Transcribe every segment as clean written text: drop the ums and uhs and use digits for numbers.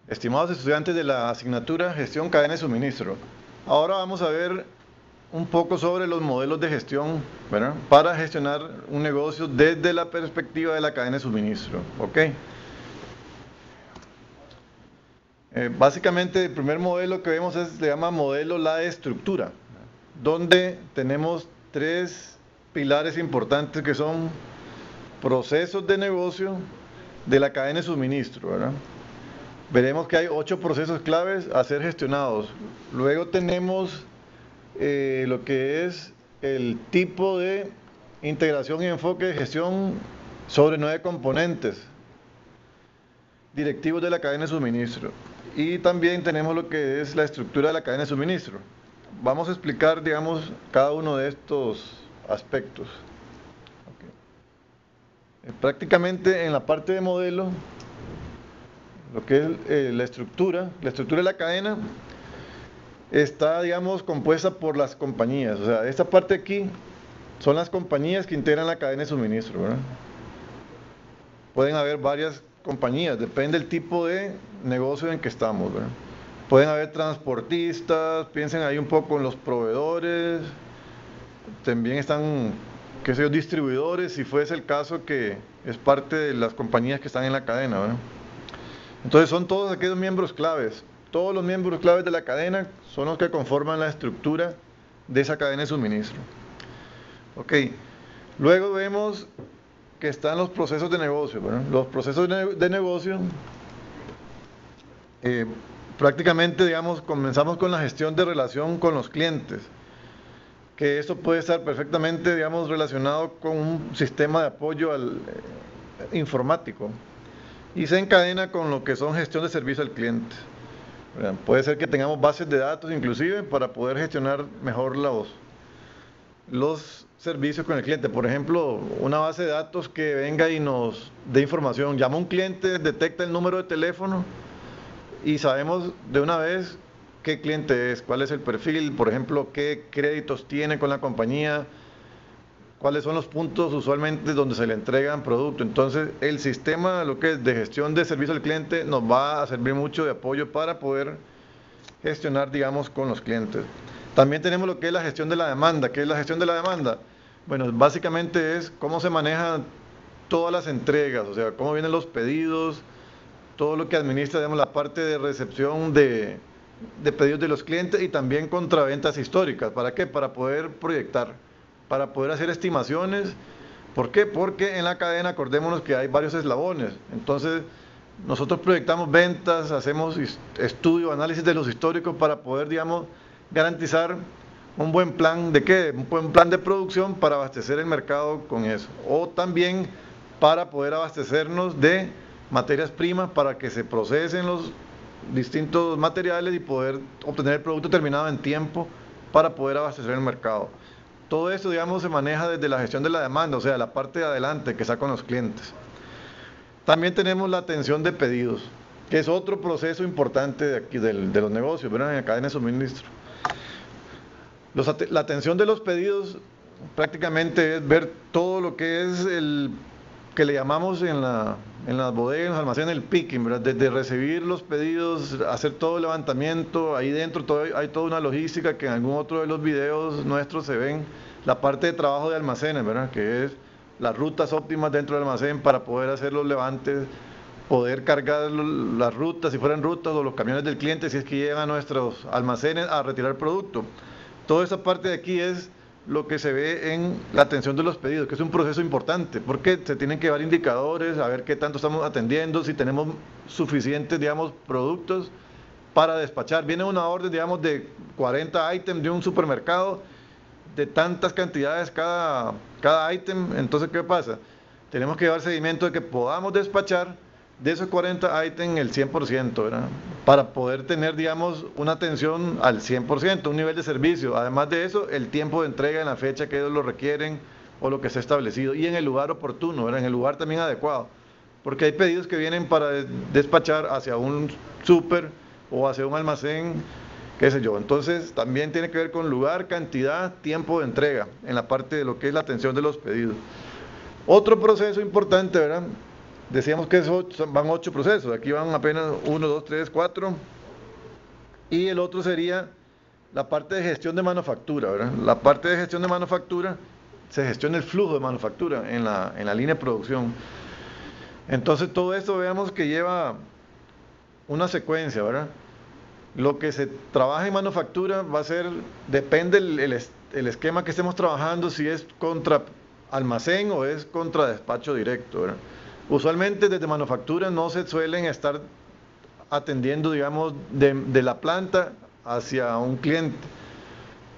Estimados estudiantes de la asignatura Gestión Cadena de Suministro, ahora vamos a ver un poco sobre los modelos de gestión, ¿verdad?, para gestionar un negocio desde la perspectiva de la cadena de suministro. ¿Ok? Básicamente el primer modelo que vemos se llama modelo la estructura, donde tenemos tres pilares importantes que son procesos de negocio de la cadena de suministro, ¿verdad? Veremos que hay 8 procesos claves a ser gestionados. Luego tenemos lo que es el tipo de integración y enfoque de gestión sobre 9 componentes directivos de la cadena de suministro. Y también tenemos lo que es la estructura de la cadena de suministro. Vamos a explicar, digamos, cada uno de estos aspectos. Prácticamente en la parte de modelo, lo que es la estructura de la cadena está, digamos, compuesta por las compañías. O sea, esta parte aquí son las compañías que integran la cadena de suministro, ¿verdad? Pueden haber varias compañías, depende del tipo de negocio en que estamos, ¿verdad? Pueden haber transportistas, piensen ahí un poco en los proveedores, también están, qué sé yo, distribuidores, si fuese el caso que es parte de las compañías que están en la cadena, ¿verdad? Entonces son todos aquellos miembros claves. Todos los miembros claves de la cadena son los que conforman la estructura de esa cadena de suministro. Ok, luego vemos que están los procesos de negocio, ¿verdad? Los procesos de negocio, prácticamente, digamos, comenzamos con la gestión de relación con los clientes, que esto puede estar perfectamente, digamos, relacionado con un sistema de apoyo informático, y se encadena con lo que son gestión de servicio al cliente. Puede ser que tengamos bases de datos inclusive para poder gestionar mejor los servicios con el cliente. Por ejemplo, una base de datos que venga y nos dé información. Llama a un cliente, detecta el número de teléfono y sabemos de una vez qué cliente es, cuál es el perfil, por ejemplo, qué créditos tiene con la compañía, cuáles son los puntos usualmente donde se le entregan productos. Entonces, el sistema, lo que es de gestión de servicio al cliente, nos va a servir mucho de apoyo para poder gestionar, digamos, con los clientes. También tenemos lo que es la gestión de la demanda. ¿Qué es la gestión de la demanda? Bueno, básicamente es cómo se manejan todas las entregas, o sea, cómo vienen los pedidos, todo lo que administra, digamos, la parte de recepción de pedidos de los clientes y también contraventas históricas. ¿Para qué? Para poder proyectar, para poder hacer estimaciones. ¿Por qué? Porque en la cadena, acordémonos que hay varios eslabones. Entonces, nosotros proyectamos ventas, hacemos estudio, análisis de los históricos para poder, digamos, garantizar un buen plan de ¿qué? Un buen plan de producción para abastecer el mercado con eso. O también para poder abastecernos de materias primas para que se procesen los distintos materiales y poder obtener el producto terminado en tiempo para poder abastecer el mercado. Todo esto, digamos, se maneja desde la gestión de la demanda, o sea, la parte de adelante que está con los clientes. También tenemos la atención de pedidos, que es otro proceso importante de aquí de los negocios, ¿verdad?, en la cadena de suministro. La atención de los pedidos prácticamente es ver todo lo que es el que le llamamos en las bodegas, en los almacenes, el picking, ¿verdad? Desde recibir los pedidos, hacer todo el levantamiento, ahí dentro hay toda una logística que en algún otro de los videos nuestros se ven, la parte de trabajo de almacenes, ¿verdad?, que es las rutas óptimas dentro del almacén para poder hacer los levantes, poder cargar las rutas, si fueran rutas, o los camiones del cliente, si es que llegan a nuestros almacenes a retirar producto. Toda esa parte de aquí es lo que se ve en la atención de los pedidos, que es un proceso importante, porque se tienen que dar indicadores, a ver qué tanto estamos atendiendo, si tenemos suficientes, digamos, productos para despachar. Viene una orden, digamos, de 40 ítems de un supermercado, de tantas cantidades cada ítem. Entonces, ¿qué pasa? Tenemos que llevar seguimiento de que podamos despachar de esos 40 ítems el 100%, ¿verdad?, para poder tener, digamos, una atención al 100%, un nivel de servicio. Además de eso, el tiempo de entrega en la fecha que ellos lo requieren o lo que se ha establecido, y en el lugar oportuno, ¿verdad?, en el lugar también adecuado, porque hay pedidos que vienen para despachar hacia un súper o hacia un almacén, qué sé yo. Entonces, también tiene que ver con lugar, cantidad, tiempo de entrega, en la parte de lo que es la atención de los pedidos. Otro proceso importante, ¿verdad?, Decíamos que van 8 procesos, aquí van apenas 1, 2, 3, 4. Y el otro sería la parte de gestión de manufactura, ¿verdad? La parte de gestión de manufactura, se gestiona el flujo de manufactura en la línea de producción. Entonces todo esto veamos que lleva una secuencia, ¿verdad? Lo que se trabaja en manufactura va a ser, depende el esquema que estemos trabajando, si es contra almacén o es contra despacho directo, ¿verdad? Usualmente desde manufactura no se suelen estar atendiendo, digamos, de la planta hacia un cliente,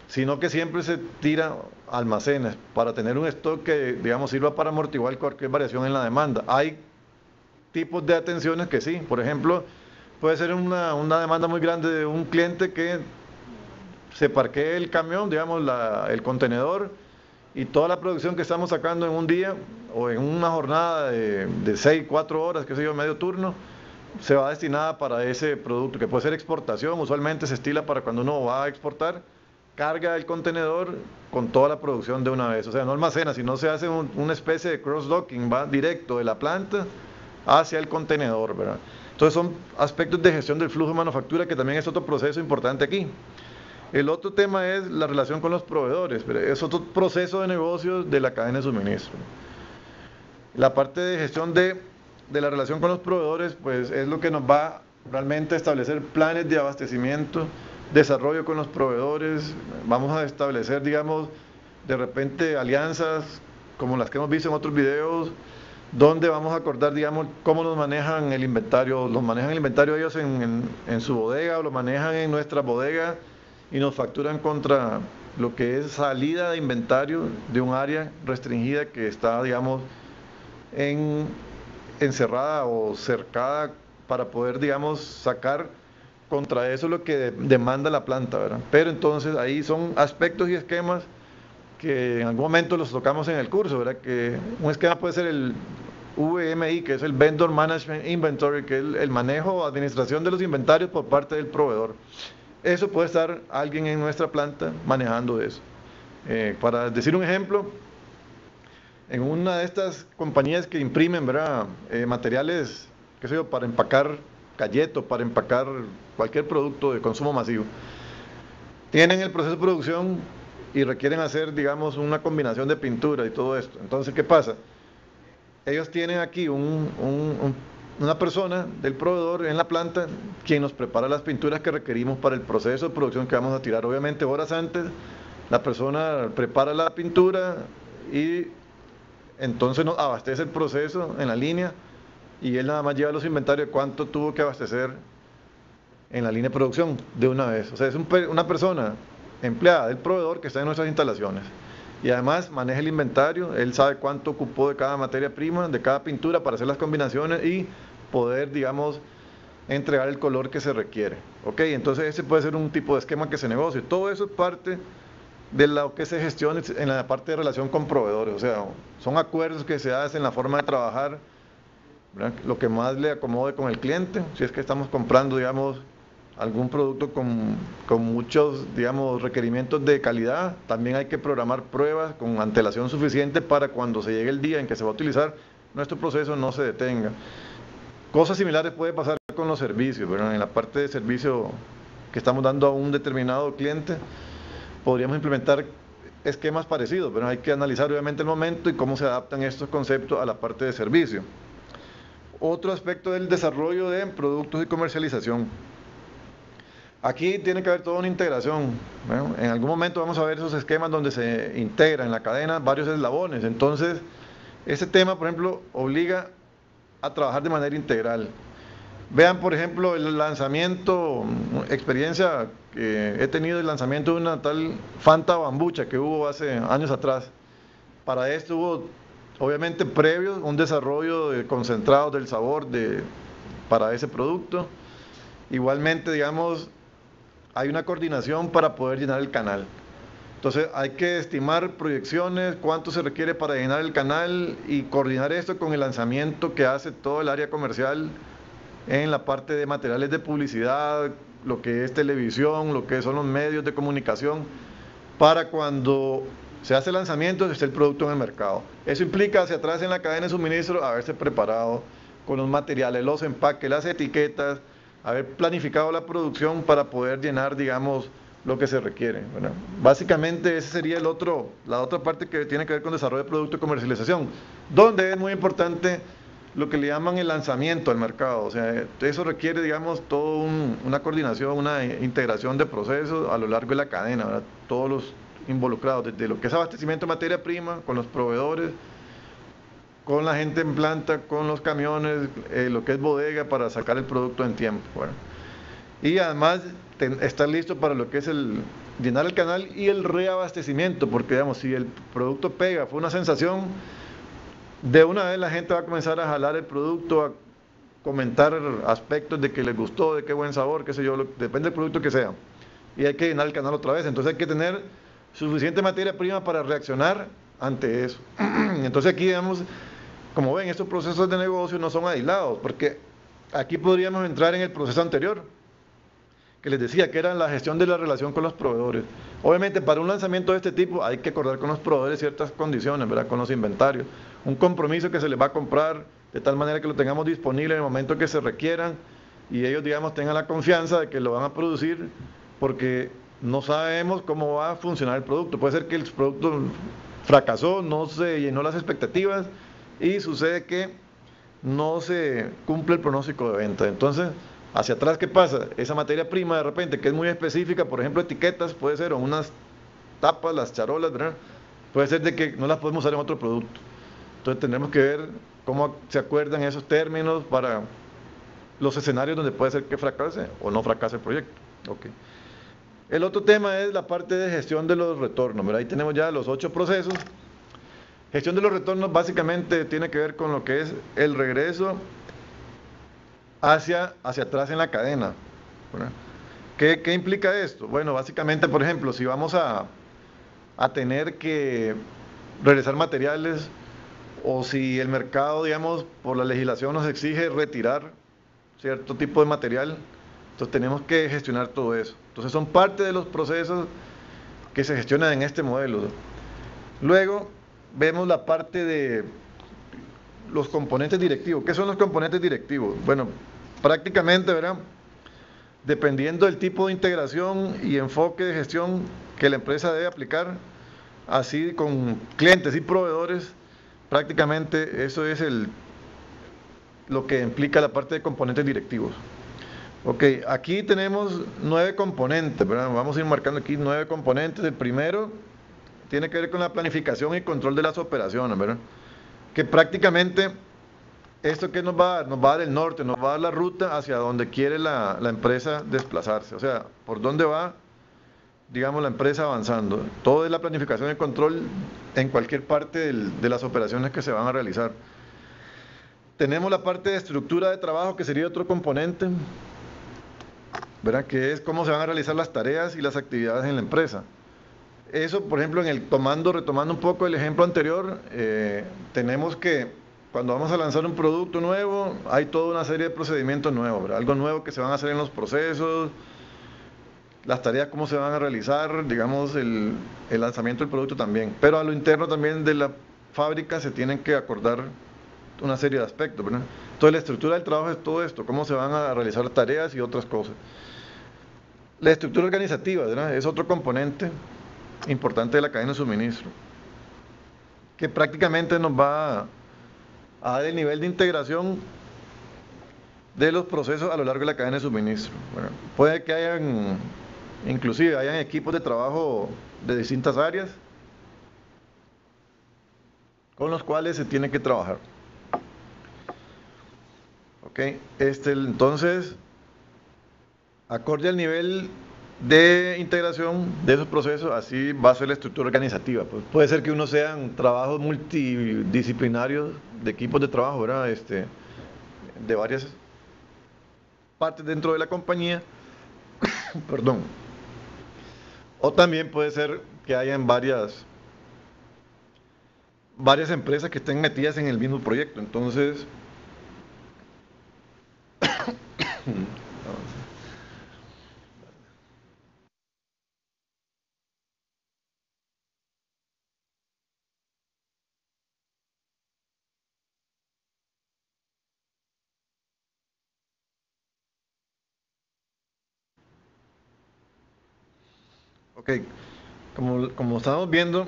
sino que siempre se tira a almacenes para tener un stock que, digamos, sirva para amortiguar cualquier variación en la demanda. Hay tipos de atenciones que sí, por ejemplo, puede ser una demanda muy grande de un cliente que se parquee el camión, digamos, el contenedor, y toda la producción que estamos sacando en un día o en una jornada de 6, 4 horas, qué sé yo, medio turno, se va destinada para ese producto, que puede ser exportación, usualmente se estila para cuando uno va a exportar, carga el contenedor con toda la producción de una vez, o sea, no almacena, sino se hace una especie de cross-docking, va directo de la planta hacia el contenedor, ¿verdad? Entonces son aspectos de gestión del flujo de manufactura que también es otro proceso importante aquí. El otro tema es la relación con los proveedores, pero es otro proceso de negocios de la cadena de suministro. La parte de gestión de la relación con los proveedores, pues es lo que nos va realmente a establecer planes de abastecimiento, desarrollo con los proveedores, vamos a establecer, digamos, de repente alianzas como las que hemos visto en otros videos, donde vamos a acordar, digamos, cómo nos manejan el inventario, los manejan el inventario ellos en su bodega o lo manejan en nuestra bodega y nos facturan contra lo que es salida de inventario de un área restringida que está, digamos, encerrada o cercada para poder, digamos, sacar contra eso lo que demanda la planta, ¿verdad? Pero entonces ahí son aspectos y esquemas que en algún momento los tocamos en el curso, ¿verdad? Que un esquema puede ser el VMI, que es el Vendor Management Inventory, que es el manejo o administración de los inventarios por parte del proveedor. Eso puede estar alguien en nuestra planta manejando eso. Para decir un ejemplo, en una de estas compañías que imprimen, ¿verdad? Materiales, qué sé yo, para empacar galletas, para empacar cualquier producto de consumo masivo, tienen el proceso de producción y requieren hacer, digamos, una combinación de pintura y todo esto. Entonces, ¿qué pasa? Ellos tienen aquí una persona del proveedor en la planta quien nos prepara las pinturas que requerimos para el proceso de producción que vamos a tirar. Obviamente, horas antes, la persona prepara la pintura y entonces nos abastece el proceso en la línea y él nada más lleva los inventarios de cuánto tuvo que abastecer en la línea de producción de una vez. O sea, es una persona empleada del proveedor que está en nuestras instalaciones y además maneja el inventario, él sabe cuánto ocupó de cada materia prima, de cada pintura para hacer las combinaciones y poder, digamos, entregar el color que se requiere. Ok, entonces ese puede ser un tipo de esquema que se negocie. Todo eso es parte de lo que se gestiona en la parte de relación con proveedores, o sea, son acuerdos que se hacen en la forma de trabajar, ¿verdad? Lo que más le acomode con el cliente, si es que estamos comprando, digamos, algún producto con muchos, digamos, requerimientos de calidad, también hay que programar pruebas con antelación suficiente para cuando se llegue el día en que se va a utilizar, nuestro proceso no se detenga. Cosas similares puede pasar con los servicios, ¿verdad? En la parte de servicio que estamos dando a un determinado cliente, podríamos implementar esquemas parecidos, pero hay que analizar obviamente el momento y cómo se adaptan estos conceptos a la parte de servicio. Otro aspecto del desarrollo de productos y comercialización. Aquí tiene que haber toda una integración, ¿no? En algún momento vamos a ver esos esquemas donde se integra en la cadena varios eslabones. Entonces, ese tema, por ejemplo, obliga a trabajar de manera integral. Vean, por ejemplo, el lanzamiento, experiencia que he tenido del lanzamiento de una tal Fanta Bambucha que hubo hace años atrás. Para esto hubo, obviamente, previo un desarrollo de concentrados del sabor para ese producto. Igualmente, digamos, hay una coordinación para poder llenar el canal. Entonces hay que estimar proyecciones, cuánto se requiere para llenar el canal y coordinar esto con el lanzamiento que hace todo el área comercial en la parte de materiales de publicidad, lo que es televisión, lo que son los medios de comunicación, para cuando se hace el lanzamiento esté el producto en el mercado. Eso implica hacia atrás en la cadena de suministro haberse preparado con los materiales, los empaques, las etiquetas, haber planificado la producción para poder llenar, digamos, lo que se requiere, ¿verdad? Básicamente ese sería la otra parte que tiene que ver con desarrollo de producto y comercialización, donde es muy importante lo que le llaman el lanzamiento al mercado. O sea, eso requiere, digamos, toda una coordinación, una integración de procesos a lo largo de la cadena, ¿verdad? Todos los involucrados, desde lo que es abastecimiento de materia prima, con los proveedores, con la gente en planta, con los camiones, lo que es bodega para sacar el producto en tiempo, ¿verdad? Y además estar listo para lo que es llenar el canal y el reabastecimiento, porque digamos, si el producto pega, fue una sensación, de una vez la gente va a comenzar a jalar el producto, a comentar aspectos de que les gustó, de qué buen sabor, qué sé yo, depende del producto que sea. Y hay que llenar el canal otra vez, entonces hay que tener suficiente materia prima para reaccionar ante eso. Entonces aquí, digamos, como ven, estos procesos de negocio no son aislados, porque aquí podríamos entrar en el proceso anterior, que les decía que era la gestión de la relación con los proveedores. Obviamente para un lanzamiento de este tipo hay que acordar con los proveedores ciertas condiciones, ¿verdad? Con los inventarios, un compromiso que se les va a comprar de tal manera que lo tengamos disponible en el momento que se requieran y ellos, digamos, tengan la confianza de que lo van a producir, porque no sabemos cómo va a funcionar el producto. Puede ser que el producto fracasó, no se llenó las expectativas y sucede que no se cumple el pronóstico de venta. Entonces, hacia atrás, ¿qué pasa? Esa materia prima de repente, que es muy específica, por ejemplo, etiquetas, puede ser, o unas tapas, las charolas, ¿verdad? Puede ser de que no las podemos usar en otro producto. Entonces tendremos que ver cómo se acuerdan esos términos para los escenarios donde puede ser que fracase o no fracase el proyecto. Okay. El otro tema es la parte de gestión de los retornos, ¿verdad? Ahí tenemos ya los 8 procesos. Gestión de los retornos básicamente tiene que ver con lo que es el regreso hacia atrás en la cadena, ¿verdad? ¿Qué implica esto? Bueno, básicamente, por ejemplo, si vamos a tener que regresar materiales o si el mercado, digamos, por la legislación nos exige retirar cierto tipo de material, entonces tenemos que gestionar todo eso. Entonces son parte de los procesos que se gestionan en este modelo. Luego vemos la parte de los componentes directivos. ¿Qué son los componentes directivos? Bueno, prácticamente, ¿verdad? Dependiendo del tipo de integración y enfoque de gestión que la empresa debe aplicar, así con clientes y proveedores, prácticamente eso es lo que implica la parte de componentes directivos. Ok, aquí tenemos 9 componentes, ¿verdad? Vamos a ir marcando aquí 9 componentes. El primero tiene que ver con la planificación y control de las operaciones, ¿verdad? Que prácticamente esto que nos va a dar, nos va a dar el norte, nos va a dar la ruta hacia donde quiere la empresa desplazarse, o sea, por dónde va, digamos, la empresa avanzando. Todo es la planificación y control en cualquier parte de las operaciones que se van a realizar. Tenemos la parte de estructura de trabajo, que sería otro componente, ¿verdad? Que es cómo se van a realizar las tareas y las actividades en la empresa. Eso, por ejemplo, retomando un poco el ejemplo anterior, tenemos que, cuando vamos a lanzar un producto nuevo, hay toda una serie de procedimientos nuevos, ¿verdad? Algo nuevo que se van a hacer en los procesos, las tareas cómo se van a realizar, digamos, el lanzamiento del producto también. Pero a lo interno también de la fábrica se tienen que acordar una serie de aspectos, ¿verdad? Entonces la estructura del trabajo es todo esto, cómo se van a realizar tareas y otras cosas. La estructura organizativa, ¿verdad? Es otro componente importante de la cadena de suministro, que prácticamente nos va a dar el nivel de integración de los procesos a lo largo de la cadena de suministro. Bueno, puede que inclusive hayan equipos de trabajo de distintas áreas con los cuales se tiene que trabajar. Ok, entonces, acorde al nivel de integración de esos procesos, así va a ser la estructura organizativa. Pues puede ser que uno sean trabajos multidisciplinarios de equipos de trabajo, ¿verdad? De varias partes dentro de la compañía, perdón. O también puede ser que hayan varias empresas que estén metidas en el mismo proyecto. Entonces, Ok, como estamos viendo,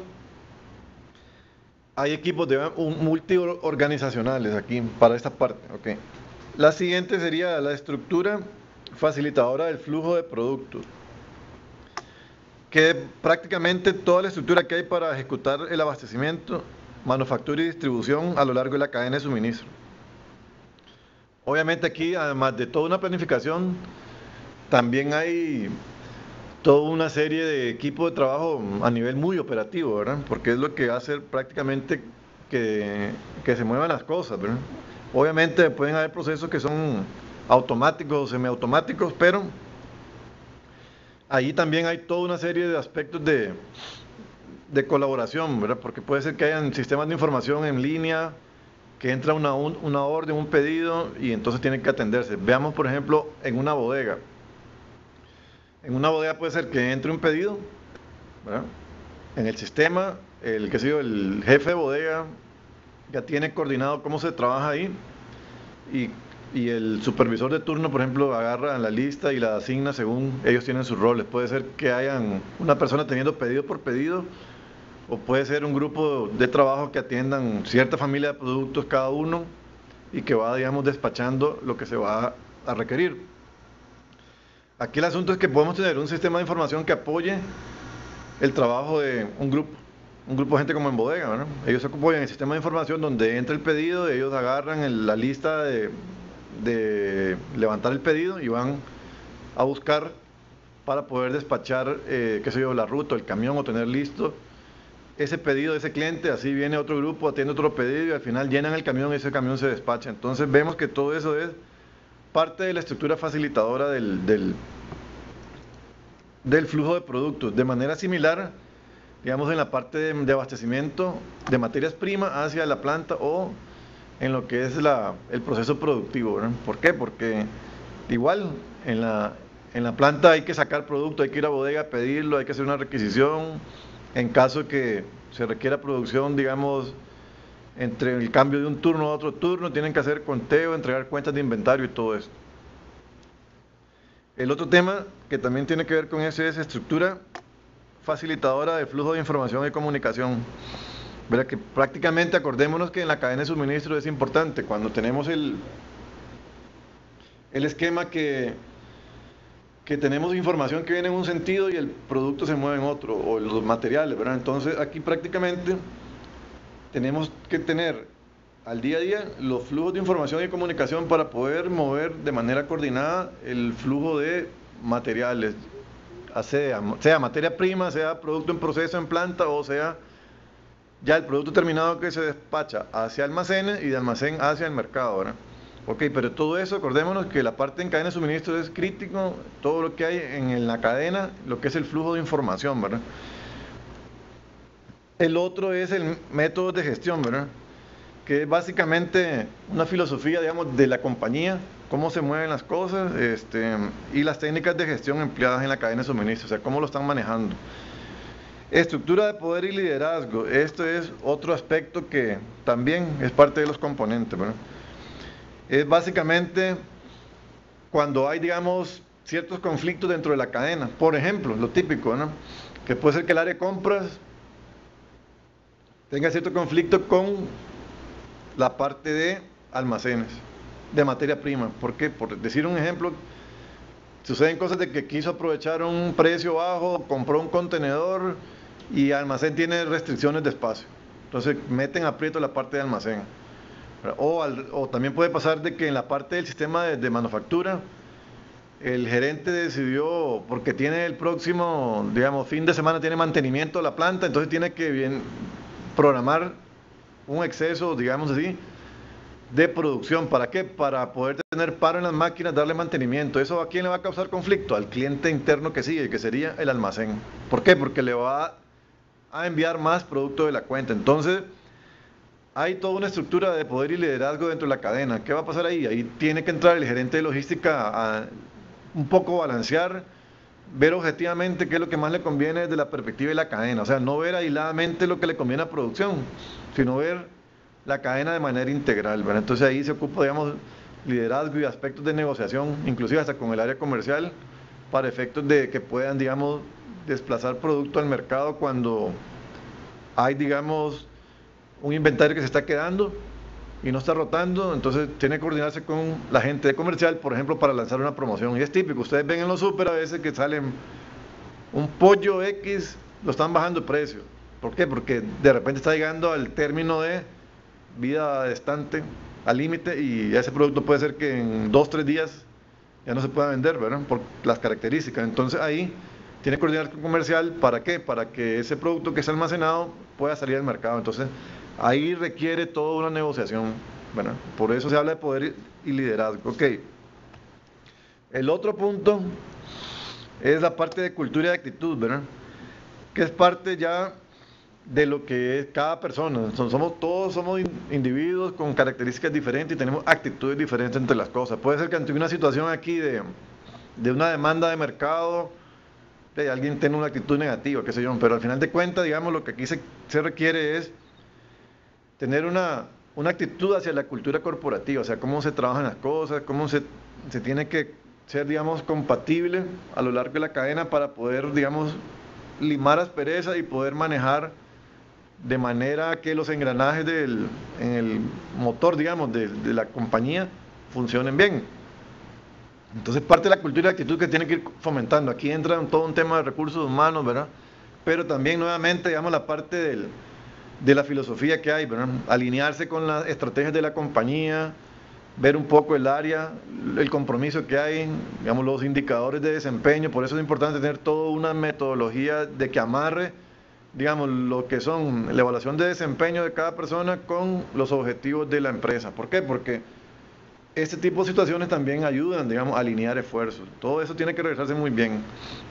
hay equipos multiorganizacionales aquí para esta parte. Ok. La siguiente sería la estructura facilitadora del flujo de productos, que prácticamente toda la estructura que hay para ejecutar el abastecimiento, manufactura y distribución a lo largo de la cadena de suministro. Obviamente aquí, además de toda una planificación, también hay toda una serie de equipos de trabajo a nivel muy operativo, ¿verdad? Porque es lo que hace prácticamente que se muevan las cosas, ¿verdad? Obviamente pueden haber procesos que son automáticos o semiautomáticos, pero ahí también hay toda una serie de aspectos de colaboración, ¿verdad? Porque puede ser que hayan sistemas de información en línea, que entra una orden, un pedido, y entonces tienen que atenderse. Veamos, por ejemplo, en una bodega. En una bodega puede ser que entre un pedido, ¿verdad? En el sistema, el jefe de bodega ya tiene coordinado cómo se trabaja ahí, y el supervisor de turno, por ejemplo, agarra la lista y la asigna según ellos tienen sus roles. Puede ser que hayan una persona teniendo pedido por pedido, o puede ser un grupo de trabajo que atiendan cierta familia de productos cada uno y que va, digamos, despachando lo que se va a requerir. Aquí el asunto es que podemos tener un sistema de información que apoye el trabajo de un grupo de gente como en bodega, ¿verdad? Ellos apoyan el sistema de información donde entra el pedido, ellos agarran la lista de levantar el pedido y van a buscar para poder despachar, qué sé yo, la ruta, el camión, o tener listo ese pedido de ese cliente. Así viene otro grupo, atiende otro pedido y al final llenan el camión y ese camión se despacha. Entonces vemos que todo eso es parte de la estructura facilitadora del flujo de productos. De manera similar, digamos, en la parte de abastecimiento de materias primas hacia la planta, o en lo que es el proceso productivo, ¿verdad? ¿Por qué? Porque igual en la planta hay que sacar producto, hay que ir a bodega a pedirlo, hay que hacer una requisición. En caso que se requiera producción, digamos, entre el cambio de un turno a otro turno, tienen que hacer conteo, entregar cuentas de inventario y todo eso. El otro tema que también tiene que ver con eso es estructura facilitadora de flujo de información y comunicación. ¿Verdad? Que prácticamente, acordémonos que en la cadena de suministro es importante, cuando tenemos el esquema que tenemos información que viene en un sentido y el producto se mueve en otro, o los materiales, ¿verdad? Entonces aquí prácticamente tenemos que tener al día a día los flujos de información y comunicación para poder mover de manera coordinada el flujo de materiales, sea materia prima, sea producto en proceso en planta, o sea ya el producto terminado que se despacha hacia almacenes y de almacén hacia el mercado, ¿verdad? Ok, pero todo eso, acordémonos que la parte en cadena de suministro es crítico, todo lo que hay en la cadena, lo que es el flujo de información, ¿verdad? El otro es el método de gestión, ¿verdad? Que es básicamente una filosofía, digamos, de la compañía, cómo se mueven las cosas, y las técnicas de gestión empleadas en la cadena de suministro, o sea, cómo lo están manejando. Estructura de poder y liderazgo, esto es otro aspecto que también es parte de los componentes, ¿verdad? Es básicamente cuando hay, digamos, ciertos conflictos dentro de la cadena. Por ejemplo, lo típico, ¿no? Que puede ser que el área de compras tenga cierto conflicto con la parte de almacenes, de materia prima. ¿Por qué? Por decir un ejemplo, suceden cosas de que quiso aprovechar un precio bajo, compró un contenedor y almacén tiene restricciones de espacio. Entonces meten aprieto la parte de almacén. O también puede pasar de que en la parte del sistema de manufactura, el gerente decidió, porque tiene el próximo, digamos, fin de semana, tiene mantenimiento de la planta, entonces tiene que programar un exceso, digamos así, de producción. ¿Para qué? Para poder tener paro en las máquinas, darle mantenimiento. ¿Eso a quién le va a causar conflicto? Al cliente interno que sigue, que sería el almacén. ¿Por qué? Porque le va a enviar más producto de la cuenta. Entonces hay toda una estructura de poder y liderazgo dentro de la cadena. ¿Qué va a pasar ahí? Ahí tiene que entrar el gerente de logística a un poco balancear, ver objetivamente qué es lo que más le conviene desde la perspectiva de la cadena. O sea, no ver aisladamente lo que le conviene a producción, sino ver la cadena de manera integral, ¿verdad? Entonces ahí se ocupa, digamos, liderazgo y aspectos de negociación, inclusive hasta con el área comercial, para efectos de que puedan, digamos, desplazar producto al mercado cuando hay, digamos, un inventario que se está quedando y no está rotando, entonces tiene que coordinarse con la gente de comercial, por ejemplo, para lanzar una promoción. Y es típico, ustedes ven en los súper a veces que salen un pollo X, lo están bajando de precio. ¿Por qué? Porque de repente está llegando al término de vida estante, al límite, y ese producto puede ser que en 2-3 días ya no se pueda vender, ¿verdad? Por las características. Entonces ahí tiene que coordinar con comercial, ¿para qué? Para que ese producto que está almacenado pueda salir al mercado. Entonces ahí requiere toda una negociación, ¿verdad? Por eso se habla de poder y liderazgo. Ok. El otro punto es la parte de cultura y de actitud, ¿verdad? Que es parte ya de lo que es cada persona. Todos somos individuos con características diferentes y tenemos actitudes diferentes entre las cosas. Puede ser que ante una situación aquí de una demanda de mercado, alguien tenga una actitud negativa, qué sé yo, pero al final de cuentas, digamos, lo que aquí se requiere es tener una actitud hacia la cultura corporativa, o sea, cómo se trabajan las cosas, cómo se tiene que ser, digamos, compatible a lo largo de la cadena para poder, digamos, limar asperezas y poder manejar de manera que los engranajes en el motor, digamos, de la compañía funcionen bien. Entonces parte de la cultura y actitud que tiene que ir fomentando. Aquí entra todo un tema de recursos humanos, ¿verdad? Pero también nuevamente, digamos, la parte de la filosofía que hay, ¿verdad? Alinearse con las estrategias de la compañía, ver un poco el área, el compromiso que hay, digamos, los indicadores de desempeño. Por eso es importante tener toda una metodología de que amarre, digamos, lo que son la evaluación de desempeño de cada persona con los objetivos de la empresa. ¿Por qué? Porque este tipo de situaciones también ayudan, digamos, a alinear esfuerzos. Todo eso tiene que realizarse muy bien,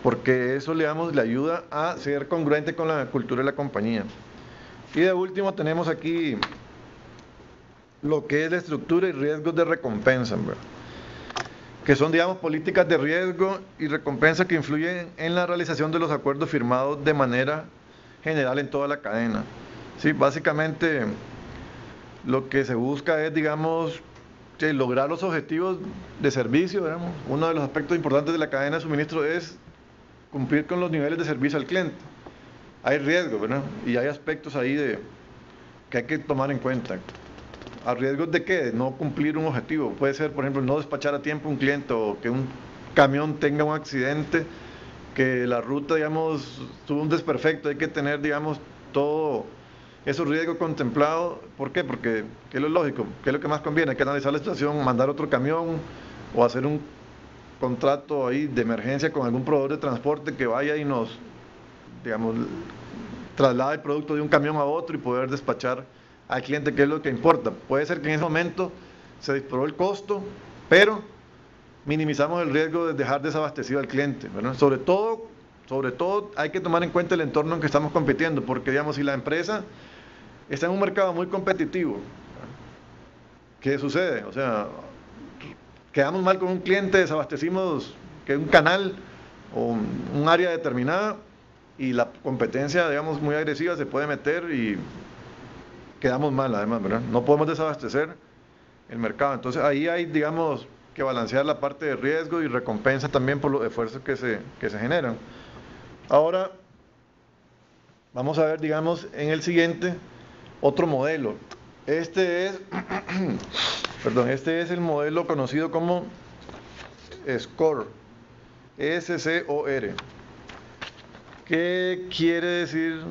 porque eso, digamos, le ayuda a ser congruente con la cultura de la compañía. Y de último tenemos aquí lo que es la estructura y riesgos de recompensa, ¿verdad? Que son, digamos, políticas de riesgo y recompensa que influyen en la realización de los acuerdos firmados de manera general en toda la cadena. Sí, básicamente lo que se busca es, digamos, lograr los objetivos de servicio, digamos. Uno de los aspectos importantes de la cadena de suministro es cumplir con los niveles de servicio al cliente. Hay riesgos, ¿verdad? Y hay aspectos ahí que hay que tomar en cuenta. ¿A riesgos de qué? De no cumplir un objetivo. Puede ser, por ejemplo, no despachar a tiempo a un cliente, o que un camión tenga un accidente, que la ruta, digamos, tuvo un desperfecto. Hay que tener, digamos, todo esos riesgos contemplados. ¿Por qué? Porque, ¿qué es lo lógico? ¿Qué es lo que más conviene? Hay que analizar la situación, mandar otro camión o hacer un contrato ahí de emergencia con algún proveedor de transporte que vaya y nos, digamos, traslade el producto de un camión a otro y poder despachar al cliente, que es lo que importa. Puede ser que en ese momento se disparó el costo, pero minimizamos el riesgo de dejar desabastecido al cliente, ¿verdad? Sobre todo hay que tomar en cuenta el entorno en que estamos compitiendo, porque, digamos, si la empresa está en un mercado muy competitivo, ¿qué sucede? O sea, quedamos mal con un cliente, desabastecimos que un canal o un área determinada, y la competencia, digamos, muy agresiva se puede meter y quedamos mal, además, ¿verdad? No podemos desabastecer el mercado. Entonces ahí hay, digamos, que balancear la parte de riesgo y recompensa también por los esfuerzos que se generan. Ahora vamos a ver, digamos, en el siguiente otro modelo. Este es el modelo conocido como SCOR, SCOR. ¿Qué quiere decir?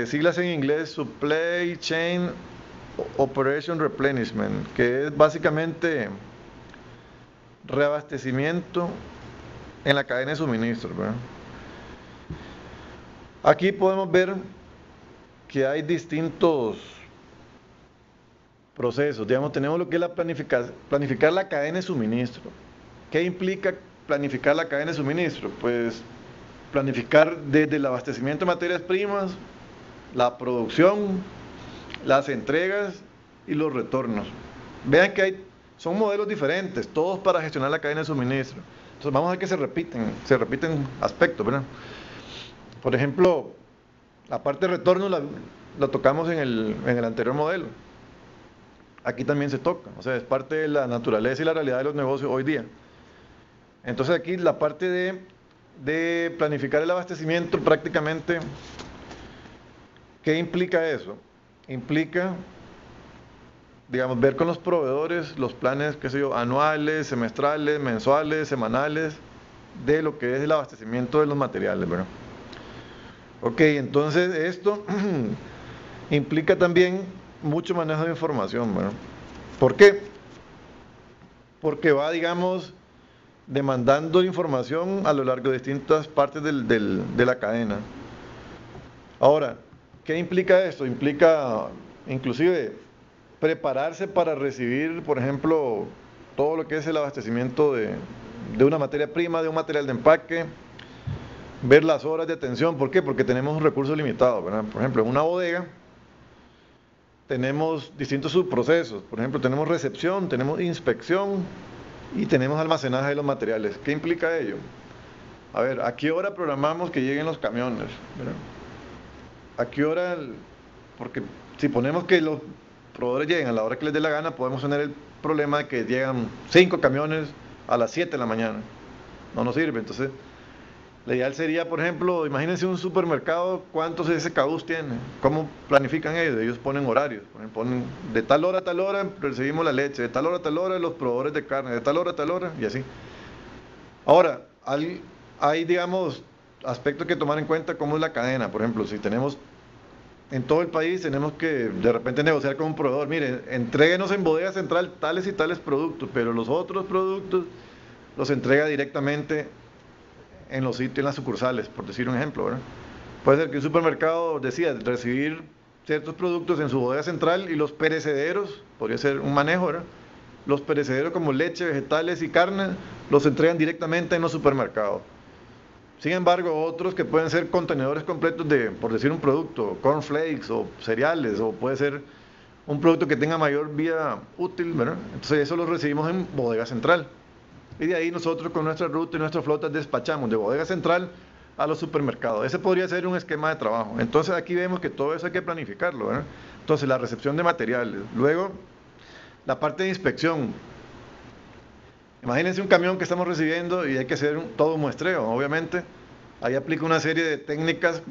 Siglas en inglés: Supply Chain Operation Replenishment, que es básicamente reabastecimiento en la cadena de suministro, ¿verdad? Aquí podemos ver que hay distintos procesos. Digamos, tenemos lo que es la planificar la cadena de suministro. ¿Qué implica planificar la cadena de suministro? Pues planificar desde el abastecimiento de materias primas, la producción, las entregas y los retornos. Vean que son modelos diferentes, todos para gestionar la cadena de suministro. Entonces vamos a ver que se repiten aspectos, ¿verdad? Por ejemplo, la parte de retorno la tocamos en el anterior modelo. Aquí también se toca, o sea, es parte de la naturaleza y la realidad de los negocios hoy día. Entonces aquí la parte de de planificar el abastecimiento, prácticamente, ¿qué implica eso? Implica, digamos, ver con los proveedores los planes, qué sé yo, anuales, semestrales, mensuales, semanales, de lo que es el abastecimiento de los materiales, ¿verdad? Ok, entonces esto implica también mucho manejo de información, ¿verdad? ¿Por qué? Porque va, digamos, demandando información a lo largo de distintas partes de la cadena. Ahora, ¿qué implica esto? Implica, inclusive, prepararse para recibir, por ejemplo, todo lo que es el abastecimiento de una materia prima, de un material de empaque, ver las horas de atención. ¿Por qué? Porque tenemos un recurso limitado, ¿verdad? Por ejemplo, en una bodega tenemos distintos subprocesos. Por ejemplo, tenemos recepción, tenemos inspección y tenemos almacenaje de los materiales. ¿Qué implica ello? A ver, ¿a qué hora programamos que lleguen los camiones? ¿Verdad? ¿A qué hora? Porque si ponemos que los proveedores lleguen a la hora que les dé la gana, podemos tener el problema de que llegan 5 camiones a las 7 de la mañana. No nos sirve. Entonces, la ideal sería, por ejemplo, imagínense un supermercado, ¿cuántos SKUs tiene? ¿Cómo planifican ellos? Ellos ponen horarios, ponen de tal hora a tal hora recibimos la leche, de tal hora a tal hora los proveedores de carne, de tal hora a tal hora, y así. Ahora, hay, digamos, aspectos que tomar en cuenta, como es la cadena. Por ejemplo, si tenemos en todo el país, tenemos que de repente negociar con un proveedor, mire, entréguenos en bodega central tales y tales productos, pero los otros productos los entrega directamente en los sitios, en las sucursales, por decir un ejemplo, ¿verdad? Puede ser que un supermercado decida recibir ciertos productos en su bodega central y los perecederos, podría ser un manejo, ¿verdad? Los perecederos como leche, vegetales y carne, los entregan directamente en los supermercados. Sin embargo, otros que pueden ser contenedores completos de, por decir un producto, cornflakes o cereales, o puede ser un producto que tenga mayor vida útil, ¿verdad? Entonces eso lo recibimos en bodega central. Y de ahí nosotros con nuestra ruta y nuestras flotas despachamos de bodega central a los supermercados. Ese podría ser un esquema de trabajo. Entonces aquí vemos que todo eso hay que planificarlo, ¿verdad? Entonces la recepción de materiales. Luego, la parte de inspección. Imagínense un camión que estamos recibiendo y hay que hacer todo un muestreo, obviamente. Ahí aplica una serie de técnicas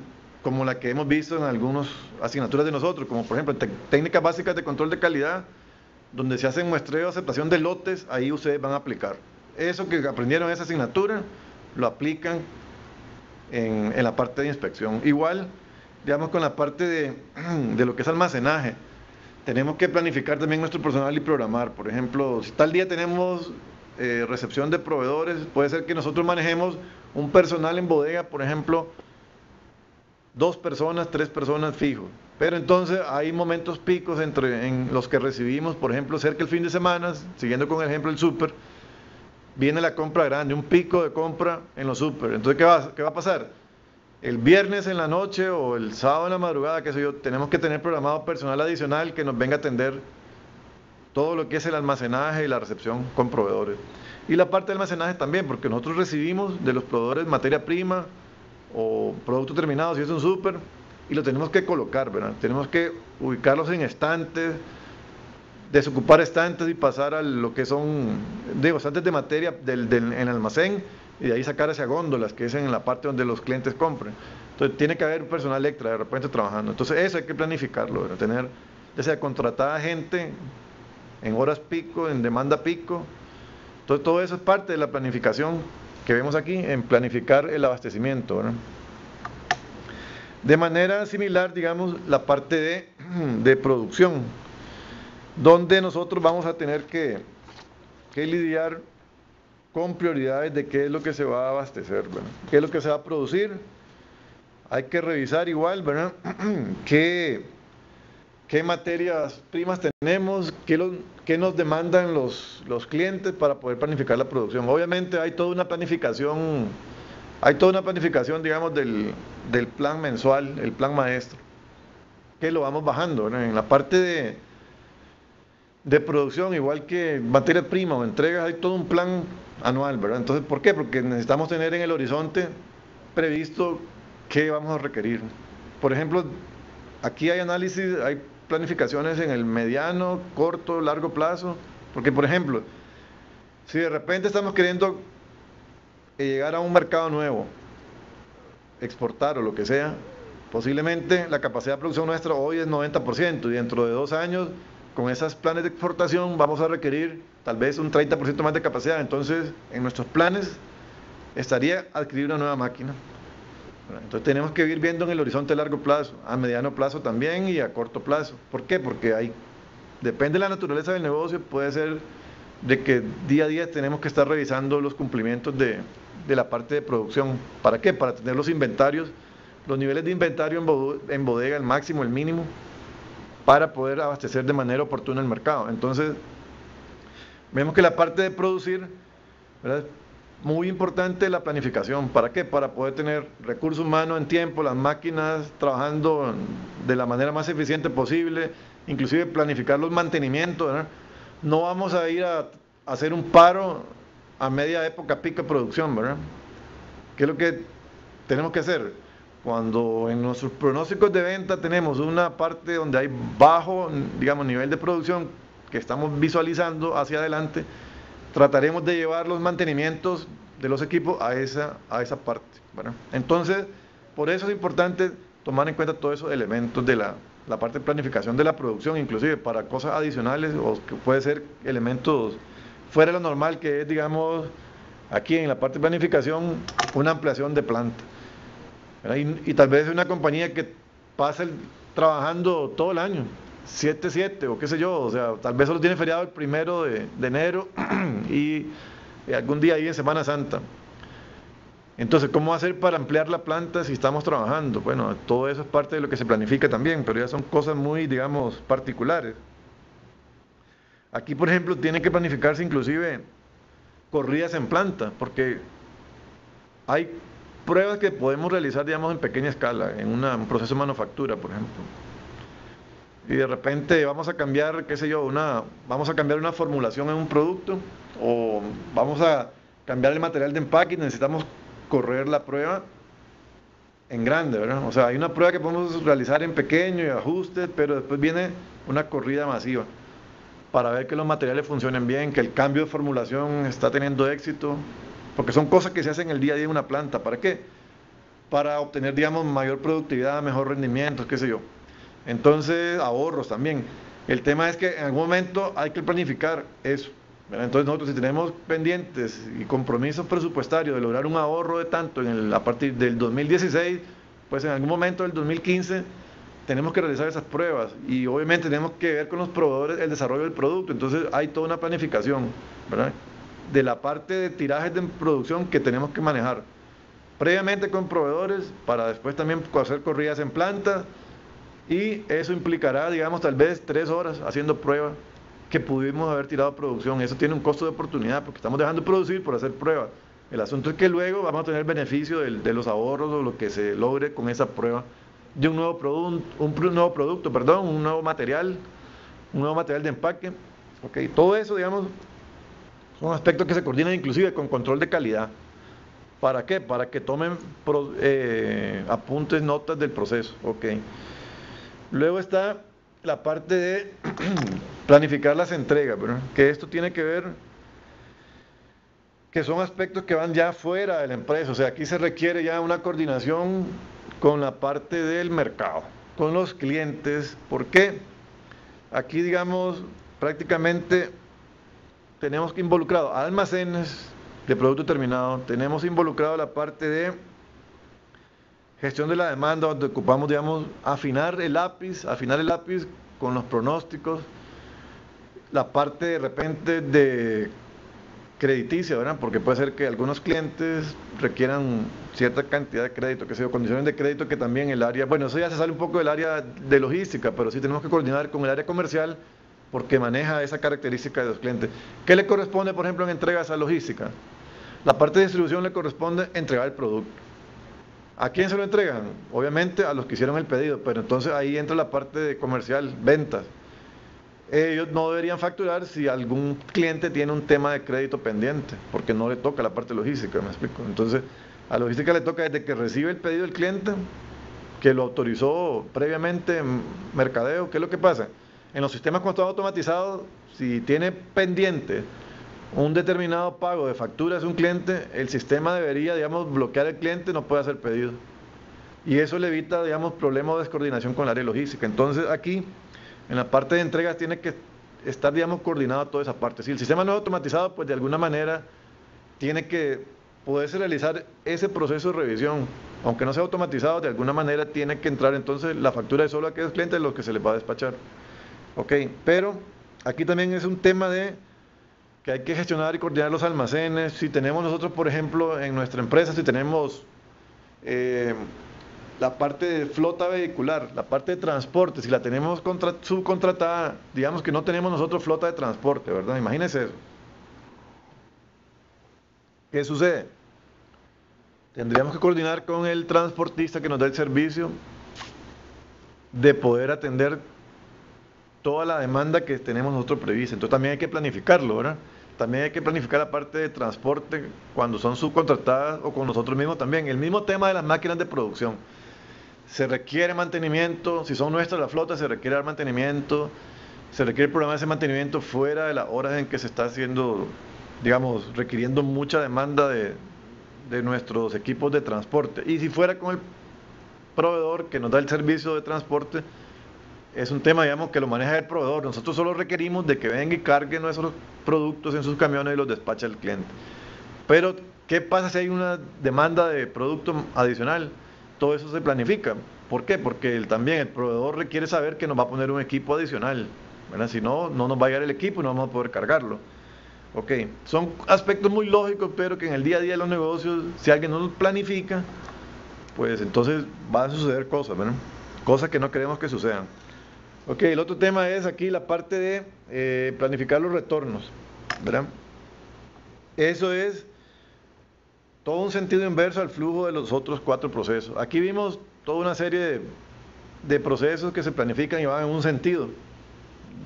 como la que hemos visto en algunas asignaturas de nosotros, como por ejemplo técnicas básicas de control de calidad, donde se hacen muestreo, aceptación de lotes, ahí ustedes van a aplicar. Eso que aprendieron en esa asignatura, lo aplican en la parte de inspección. Igual, digamos, con la parte de lo que es almacenaje. Tenemos que planificar también nuestro personal y programar. Por ejemplo, si tal día tenemos recepción de proveedores, puede ser que nosotros manejemos un personal en bodega, por ejemplo, 2 personas, 3 personas fijos. Pero entonces hay momentos picos en los que recibimos, por ejemplo, cerca del fin de semana, siguiendo con el ejemplo del súper, viene la compra grande, un pico de compra en los súper. Entonces, ¿qué va a pasar? El viernes en la noche o el sábado en la madrugada, qué sé yo, tenemos que tener programado personal adicional que nos venga a atender todo lo que es el almacenaje y la recepción con proveedores. Y la parte de almacenaje también, porque nosotros recibimos de los proveedores materia prima o producto terminado, si es un súper, y lo tenemos que colocar, ¿verdad? Tenemos que ubicarlos en estantes, desocupar estantes y pasar a lo que son, digo, estantes de materia en el almacén, y de ahí sacar hacia góndolas, que es en la parte donde los clientes compren. Entonces tiene que haber personal extra de repente trabajando. Entonces eso hay que planificarlo, ¿verdad? Tener, ya sea contratada gente en horas pico, en demanda pico. Entonces todo eso es parte de la planificación que vemos aquí, en planificar el abastecimiento, ¿verdad? De manera similar, digamos, la parte de producción, donde nosotros vamos a tener que lidiar con prioridades de qué es lo que se va a abastecer, ¿verdad? Qué es lo que se va a producir. Hay que revisar igual, ¿verdad? qué materias primas tenemos, qué nos demandan los clientes para poder planificar la producción. Obviamente hay toda una planificación, digamos, del plan mensual, el plan maestro, que lo vamos bajando, ¿verdad? En la parte de producción, igual que materia prima o entregas, hay todo un plan anual, ¿verdad? Entonces, ¿por qué? Porque necesitamos tener en el horizonte previsto qué vamos a requerir. Por ejemplo, aquí hay análisis, hay planificaciones en el mediano, corto, largo plazo, porque por ejemplo, si de repente estamos queriendo llegar a un mercado nuevo, exportar o lo que sea, posiblemente la capacidad de producción nuestra hoy es 90% y dentro de 2 años, con esos planes de exportación, vamos a requerir tal vez un 30% más de capacidad. Entonces, en nuestros planes estaría adquirir una nueva máquina. Entonces tenemos que ir viendo en el horizonte a largo plazo, a mediano plazo también y a corto plazo. ¿Por qué? Porque depende de la naturaleza del negocio, puede ser de que día a día tenemos que estar revisando los cumplimientos de la parte de producción. ¿Para qué? Para tener los inventarios, los niveles de inventario en bodega, el máximo, el mínimo, para poder abastecer de manera oportuna el mercado. Entonces, vemos que la parte de producir, ¿verdad?, muy importante la planificación. ¿Para qué? Para poder tener recursos humanos en tiempo, las máquinas trabajando de la manera más eficiente posible, inclusive planificar los mantenimientos, ¿verdad? No vamos a ir a hacer un paro a media época pico de producción, ¿verdad? ¿Qué es lo que tenemos que hacer? Cuando en nuestros pronósticos de venta tenemos una parte donde hay bajo, digamos, nivel de producción que estamos visualizando hacia adelante, trataremos de llevar los mantenimientos de los equipos a esa parte, ¿verdad? Entonces, por eso es importante tomar en cuenta todos esos elementos de la parte de planificación de la producción, inclusive para cosas adicionales o que puede ser elementos fuera de lo normal, que es, digamos, aquí en la parte de planificación, una ampliación de planta. Y tal vez una compañía que pase trabajando todo el año, 7/7 o qué sé yo, o sea, tal vez solo tiene feriado el 1 de enero y algún día ahí en Semana Santa. Entonces, ¿cómo hacer para ampliar la planta si estamos trabajando? Bueno, todo eso es parte de lo que se planifica también, pero ya son cosas muy, digamos, particulares. Aquí, por ejemplo, tiene que planificarse inclusive corridas en planta, porque hay pruebas que podemos realizar, digamos, en pequeña escala, en un proceso de manufactura, por ejemplo. Y de repente vamos a cambiar, qué sé yo, vamos a cambiar una formulación en un producto, o vamos a cambiar el material de empaque y necesitamos correr la prueba en grande, ¿verdad? O sea, hay una prueba que podemos realizar en pequeño y ajustes, pero después viene una corrida masiva para ver que los materiales funcionen bien, que el cambio de formulación está teniendo éxito, porque son cosas que se hacen el día a día en una planta. ¿Para qué? Para obtener, digamos, mayor productividad, mejor rendimiento, qué sé yo. Entonces, ahorros también. El tema es que en algún momento hay que planificar eso, ¿verdad? Entonces nosotros, si tenemos pendientes y compromisos presupuestarios de lograr un ahorro de tanto a partir del 2016, pues en algún momento del 2015 tenemos que realizar esas pruebas y obviamente tenemos que ver con los proveedores el desarrollo del producto. Entonces hay toda una planificación, ¿verdad?, de la parte de tirajes de producción que tenemos que manejar previamente con proveedores para después también hacer corridas en planta, y eso implicará, digamos, tal vez 3 horas haciendo pruebas que pudimos haber tirado a producción. Eso tiene un costo de oportunidad porque estamos dejando de producir por hacer pruebas. El asunto es que luego vamos a tener beneficio de los ahorros o lo que se logre con esa prueba de un nuevo producto, un nuevo material de empaque. Okay. Todo eso, digamos, son aspectos que se coordinan inclusive con control de calidad. ¿Para qué? Para que tomen apuntes, notas del proceso. Okay. Luego está la parte de planificar las entregas, ¿verdad? Que esto tiene que ver, que son aspectos que van ya fuera de la empresa. O sea, aquí se requiere ya una coordinación con la parte del mercado, con los clientes. ¿Por qué? Aquí, digamos, prácticamente tenemos que involucrar almacenes de producto terminado, tenemos involucrado la parte de gestión de la demanda, donde ocupamos, digamos, afinar el lápiz con los pronósticos, la parte de repente de crediticia, ¿verdad? Porque puede ser que algunos clientes requieran cierta cantidad de crédito, que sea, condiciones de crédito que también el área, bueno, eso ya se sale un poco del área de logística, pero sí tenemos que coordinar con el área comercial porque maneja esa característica de los clientes. ¿Qué le corresponde, por ejemplo, en entregas a logística? La parte de distribución le corresponde entregar el producto. ¿A quién se lo entregan? Obviamente a los que hicieron el pedido, pero entonces ahí entra la parte de comercial, ventas. Ellos no deberían facturar si algún cliente tiene un tema de crédito pendiente, porque no le toca la parte logística, ¿me explico? Entonces, a logística le toca desde que recibe el pedido del cliente, que lo autorizó previamente en mercadeo. ¿Qué es lo que pasa? En los sistemas cuando están automatizados, si tiene pendiente un determinado pago de facturas a un cliente, el sistema debería, digamos, bloquear al cliente, no puede hacer pedido. Y eso le evita, digamos, problemas de descoordinación con el área logística. Entonces, aquí, en la parte de entregas, tiene que estar, digamos, coordinado toda esa parte. Si el sistema no es automatizado, pues de alguna manera tiene que poderse realizar ese proceso de revisión. Aunque no sea automatizado, de alguna manera tiene que entrar entonces la factura de solo a aquellos clientes los que se les va a despachar. Ok, pero aquí también es un tema de que hay que gestionar y coordinar los almacenes. Si tenemos nosotros, por ejemplo, en nuestra empresa, si tenemos la parte de flota vehicular, la parte de transporte, si la tenemos subcontratada, digamos que no tenemos nosotros flota de transporte, ¿verdad? Imagínense eso. ¿Qué sucede? Tendríamos que coordinar con el transportista que nos da el servicio de poder atender toda la demanda que tenemos nosotros prevista. Entonces también hay que planificarlo, ¿verdad? También hay que planificar la parte de transporte cuando son subcontratadas o con nosotros mismos también. El mismo tema de las máquinas de producción. Se requiere mantenimiento, si son nuestras la flota, se requiere dar mantenimiento, se requiere programar ese mantenimiento fuera de las horas en que se está haciendo, digamos, requiriendo mucha demanda de nuestros equipos de transporte. Y si fuera con el proveedor que nos da el servicio de transporte, es un tema, digamos, que lo maneja el proveedor. Nosotros solo requerimos de que venga y cargue nuestros productos en sus camiones y los despache al cliente. Pero, ¿qué pasa si hay una demanda de producto adicional? Todo eso se planifica. ¿Por qué? Porque también el proveedor requiere saber que nos va a poner un equipo adicional, ¿verdad? Si no, no nos va a llegar el equipo y no vamos a poder cargarlo. Ok, son aspectos muy lógicos, pero que en el día a día de los negocios, si alguien no los planifica, pues entonces van a suceder cosas, ¿verdad? Cosas que no queremos que sucedan. Ok, el otro tema es aquí la parte de planificar los retornos, ¿verdad? Eso es todo un sentido inverso al flujo de los otros 4 procesos. Aquí vimos toda una serie de procesos que se planifican y van en un sentido,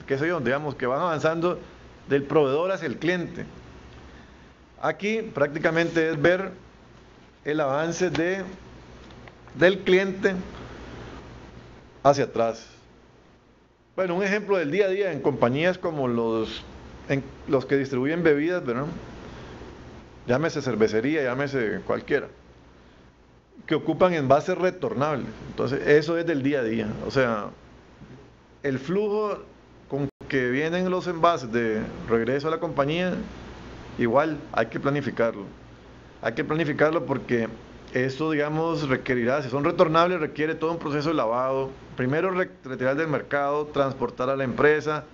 qué sé yo, digamos, que van avanzando del proveedor hacia el cliente. Aquí prácticamente es ver el avance del cliente hacia atrás. Bueno, un ejemplo del día a día en compañías como los que distribuyen bebidas, ¿verdad? Llámese cervecería, llámese cualquiera, que ocupan envases retornables. Entonces, eso es del día a día. O sea, el flujo con que vienen los envases de regreso a la compañía, igual hay que planificarlo. Hay que planificarlo porque esto, digamos, requerirá, si son retornables, requiere todo un proceso de lavado. Primero retirar del mercado, transportar a la empresa,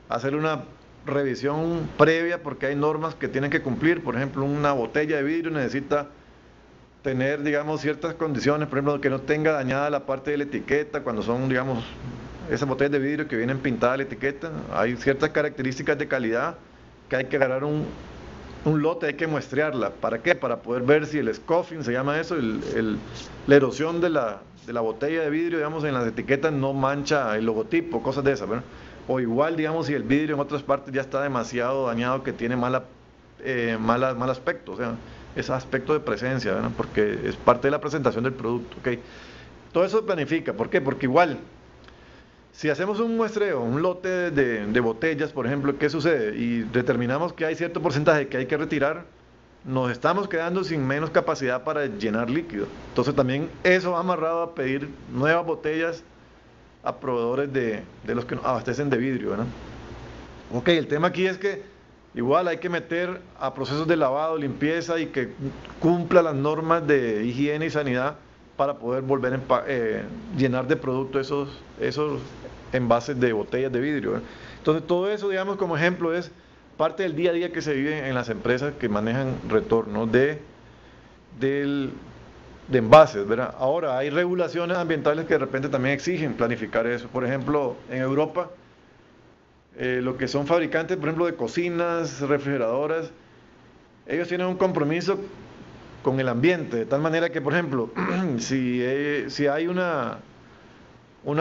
hacer una revisión previa porque hay normas que tienen que cumplir. Por ejemplo, una botella de vidrio necesita tener, digamos, ciertas condiciones, por ejemplo, que no tenga dañada la parte de la etiqueta, cuando son, digamos, esas botellas de vidrio que vienen pintadas la etiqueta, hay ciertas características de calidad que hay que agarrar un lote, hay que muestrearla. ¿Para qué? Para poder ver si el scuffing, se llama eso, la erosión de la botella de vidrio, digamos, en las etiquetas no mancha el logotipo, cosas de esas, ¿verdad? O igual, digamos, si el vidrio en otras partes ya está demasiado dañado, que tiene mal aspecto, o sea, ese aspecto de presencia, ¿verdad? Porque es parte de la presentación del producto, ¿ok? Todo eso se planifica. ¿Por qué? Porque igual, si hacemos un muestreo, un lote de botellas, por ejemplo, ¿qué sucede? Y determinamos que hay cierto porcentaje que hay que retirar, nos estamos quedando sin menos capacidad para llenar líquido. Entonces también eso va amarrado a pedir nuevas botellas a proveedores de los que nos abastecen de vidrio, ¿verdad? Ok, el tema aquí es que igual hay que meter a procesos de lavado, limpieza y que cumpla las normas de higiene y sanidad para poder volver a llenar de producto esos envases de botellas de vidrio, ¿verdad? Entonces todo eso, digamos, como ejemplo, es parte del día a día que se vive en las empresas que manejan retorno de envases, ¿verdad? Ahora, hay regulaciones ambientales que de repente también exigen planificar eso. Por ejemplo, en Europa, lo que son fabricantes, por ejemplo, de cocinas, refrigeradoras, ellos tienen un compromiso con el ambiente, de tal manera que, por ejemplo, si hay una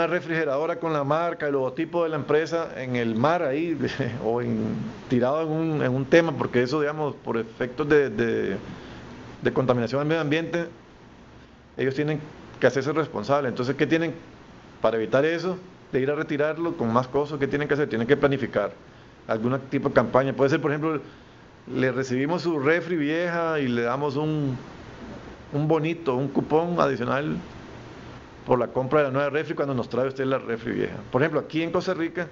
refrigeradora con la marca, el logotipo de la empresa en el mar ahí, o tirado en un tema, porque eso, digamos, por efectos de contaminación del medio ambiente, ellos tienen que hacerse responsables. Entonces, ¿qué tienen para evitar eso? De ir a retirarlo con más cosas, ¿qué tienen que hacer? Tienen que planificar algún tipo de campaña. Puede ser, por ejemplo, le recibimos su refri vieja y le damos un bonito, un cupón adicional por la compra de la nueva refri cuando nos trae usted la refri vieja. Por ejemplo, aquí en Costa Rica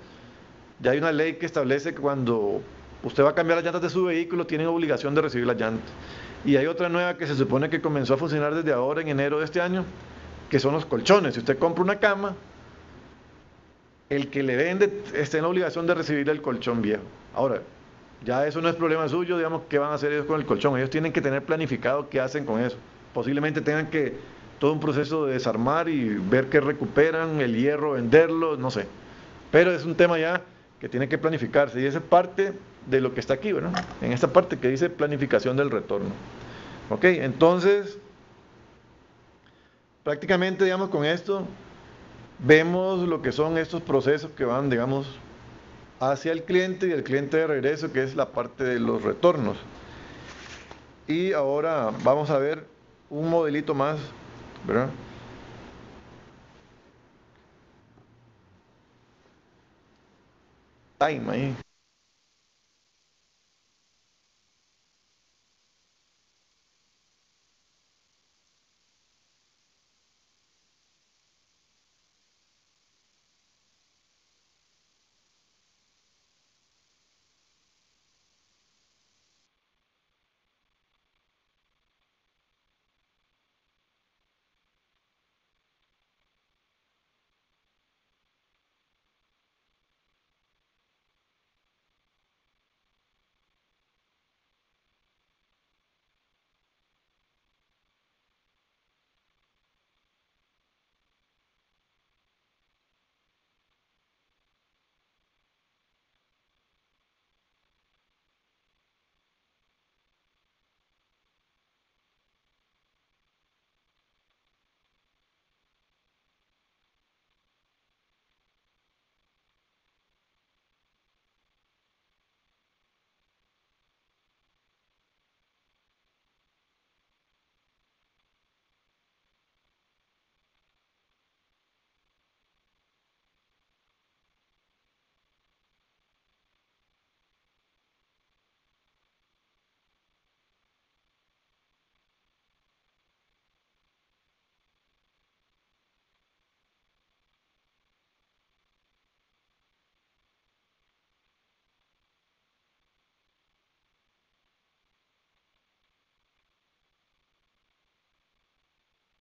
ya hay una ley que establece que cuando usted va a cambiar las llantas de su vehículo, tienen obligación de recibir las llantas. Y hay otra nueva que se supone que comenzó a funcionar desde ahora, en enero de este año, que son los colchones. Si usted compra una cama, el que le vende está en la obligación de recibir el colchón viejo. Ahora, ya eso no es problema suyo, digamos, ¿qué van a hacer ellos con el colchón? Ellos tienen que tener planificado qué hacen con eso. Posiblemente tengan que todo un proceso de desarmar y ver qué recuperan, el hierro, venderlo, no sé. Pero es un tema ya que tiene que planificarse y esa es parte de lo que está aquí, ¿verdad? En esta parte que dice planificación del retorno. Ok, entonces, prácticamente, digamos, con esto vemos lo que son estos procesos que van, digamos, hacia el cliente y el cliente de regreso, que es la parte de los retornos. Y ahora vamos a ver un modelito más, ¿verdad? Time ahí.